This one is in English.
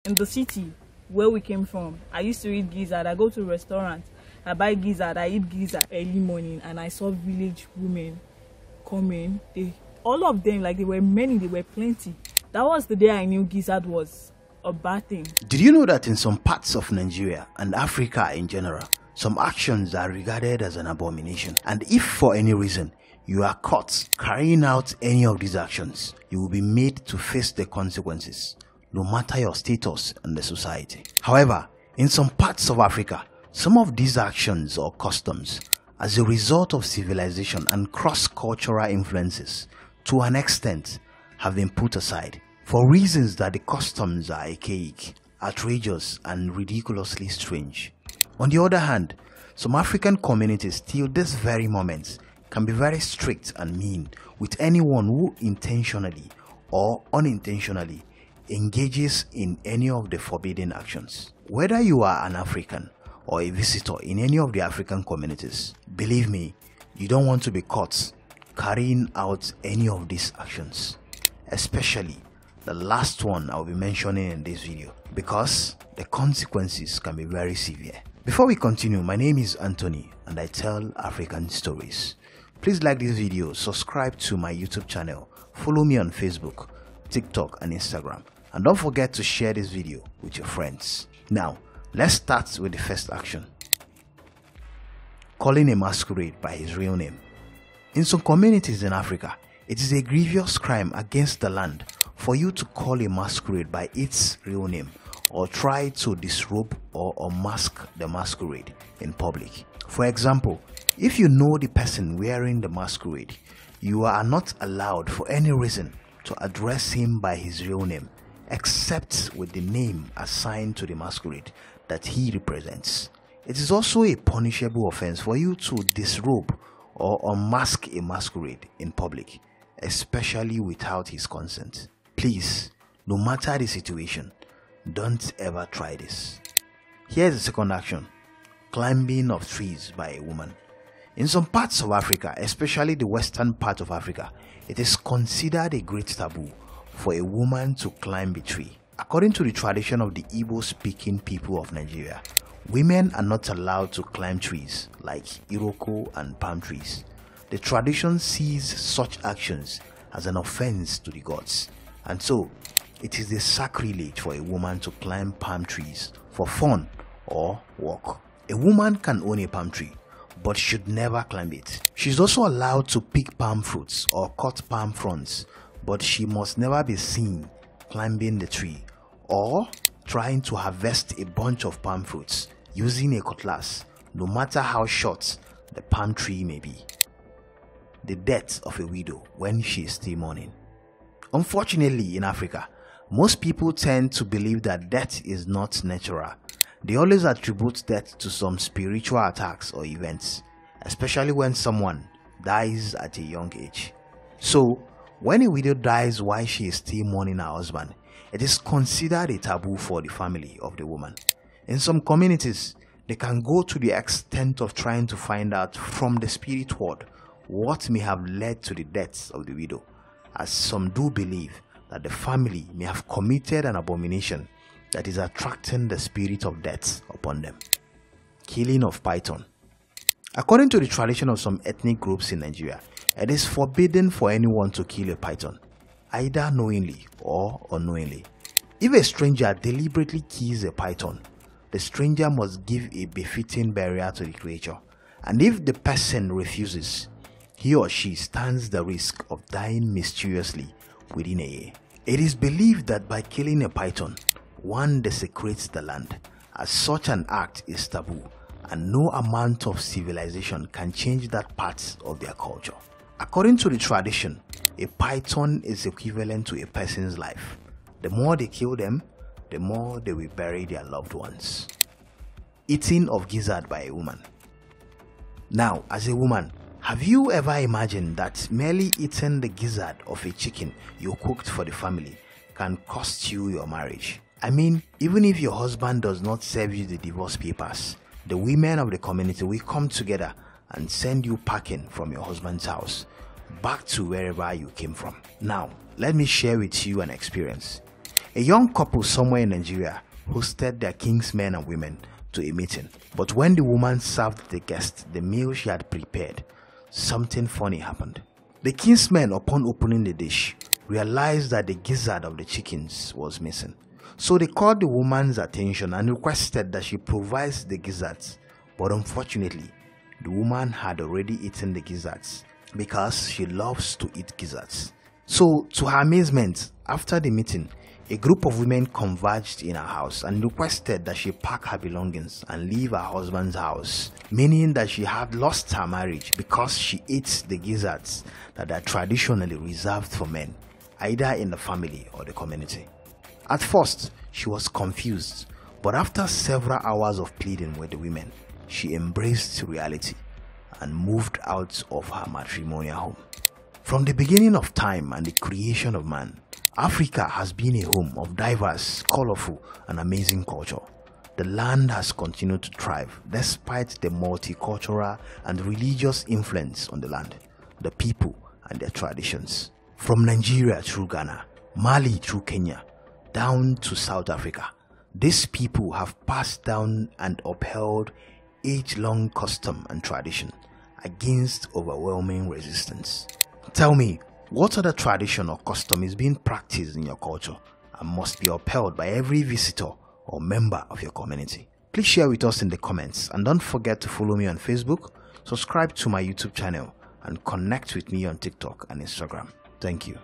In the city where we came from, I used to eat gizzard. I go to restaurants, I buy gizzard, I eat gizzard early morning, and I saw village women coming. All of them, like, they were many, they were plenty. That was the day I knew gizzard was a bad thing. Did you know that in some parts of Nigeria and Africa in general, some actions are regarded as an abomination? And if for any reason you are caught carrying out any of these actions, you will be made to face the consequences, no matter your status in the society. However, in some parts of Africa, some of these actions or customs, as a result of civilization and cross-cultural influences, to an extent, have been put aside for reasons that the customs are archaic, outrageous, and ridiculously strange. On the other hand, some African communities till this very moment can be very strict and mean with anyone who intentionally or unintentionally engages in any of the forbidden actions. Whether you are an African or a visitor in any of the African communities, believe me, you don't want to be caught carrying out any of these actions, especially the last one I'll be mentioning in this video, because the consequences can be very severe. Before we continue, my name is Anthony and I tell African stories. Please like this video, subscribe to my YouTube channel, follow me on Facebook, TikTok and Instagram, and don't forget to share this video with your friends. Now, let's start with the first action. Calling a masquerade by his real name. In some communities in Africa, it is a grievous crime against the land for you to call a masquerade by its real name or try to disrobe or unmask the masquerade in public. For example, if you know the person wearing the masquerade, you are not allowed for any reason to address him by his real name, except with the name assigned to the masquerade that he represents. It is also a punishable offense for you to disrobe or unmask a masquerade in public, especially without his consent. Please, no matter the situation, don't ever try this. Here's the second action. Climbing of trees by a woman. In some parts of Africa, especially the western part of Africa, it is considered a great taboo for a woman to climb a tree. According to the tradition of the Igbo-speaking people of Nigeria, women are not allowed to climb trees like Ilogu and palm trees. The tradition sees such actions as an offense to the gods, and so it is a sacrilege for a woman to climb palm trees for fun or work. A woman can own a palm tree, but should never climb it. She is also allowed to pick palm fruits or cut palm fronds, but she must never be seen climbing the tree or trying to harvest a bunch of palm fruits using a cutlass, no matter how short the palm tree may be. The death of a widow when she is still mourning. Unfortunately, in Africa, most people tend to believe that death is not natural. They always attribute death to some spiritual attacks or events, especially when someone dies at a young age. So, when a widow dies while she is still mourning her husband, it is considered a taboo for the family of the woman. In some communities, they can go to the extent of trying to find out from the spirit world what may have led to the death of the widow, as some do believe that the family may have committed an abomination that is attracting the spirit of death upon them. Killing of python. According to the tradition of some ethnic groups in Nigeria, it is forbidden for anyone to kill a python, either knowingly or unknowingly. If a stranger deliberately kills a python, the stranger must give a befitting burial to the creature, and if the person refuses, he or she stands the risk of dying mysteriously within a year. It is believed that by killing a python, one desecrates the land, as such an act is taboo, and no amount of civilization can change that part of their culture. According to the tradition, a python is equivalent to a person's life. The more they kill them, the more they will bury their loved ones. Eating of gizzard by a woman. Now, as a woman, have you ever imagined that merely eating the gizzard of a chicken you cooked for the family can cost you your marriage? I mean, even if your husband does not serve you the divorce papers, the women of the community will come together and send you packing from your husband's house back to wherever you came from. Now, let me share with you an experience. A young couple somewhere in Nigeria hosted their king's men and women to a meeting. But when the woman served the guest the meal she had prepared, something funny happened. The king's men, upon opening the dish, realized that the gizzard of the chickens was missing. So they called the woman's attention and requested that she provides the gizzards. But unfortunately, the woman had already eaten the gizzards because she loves to eat gizzards. So, to her amazement, after the meeting, a group of women converged in her house and requested that she pack her belongings and leave her husband's house, meaning that she had lost her marriage because she ate the gizzards that are traditionally reserved for men, either in the family or the community. At first, she was confused, but after several hours of pleading with the women, she embraced reality and moved out of her matrimonial home. From the beginning of time and the creation of man, Africa has been a home of diverse, colorful, and amazing culture. The land has continued to thrive despite the multicultural and religious influence on the land, the people, and their traditions. From Nigeria through Ghana, Mali through Kenya, down to South Africa, these people have passed down and upheld age-long custom and tradition against overwhelming resistance. Tell me, what other tradition or custom is being practiced in your culture and must be upheld by every visitor or member of your community? Please share with us in the comments, and don't forget to follow me on Facebook, subscribe to my YouTube channel, and connect with me on TikTok and Instagram. Thank you.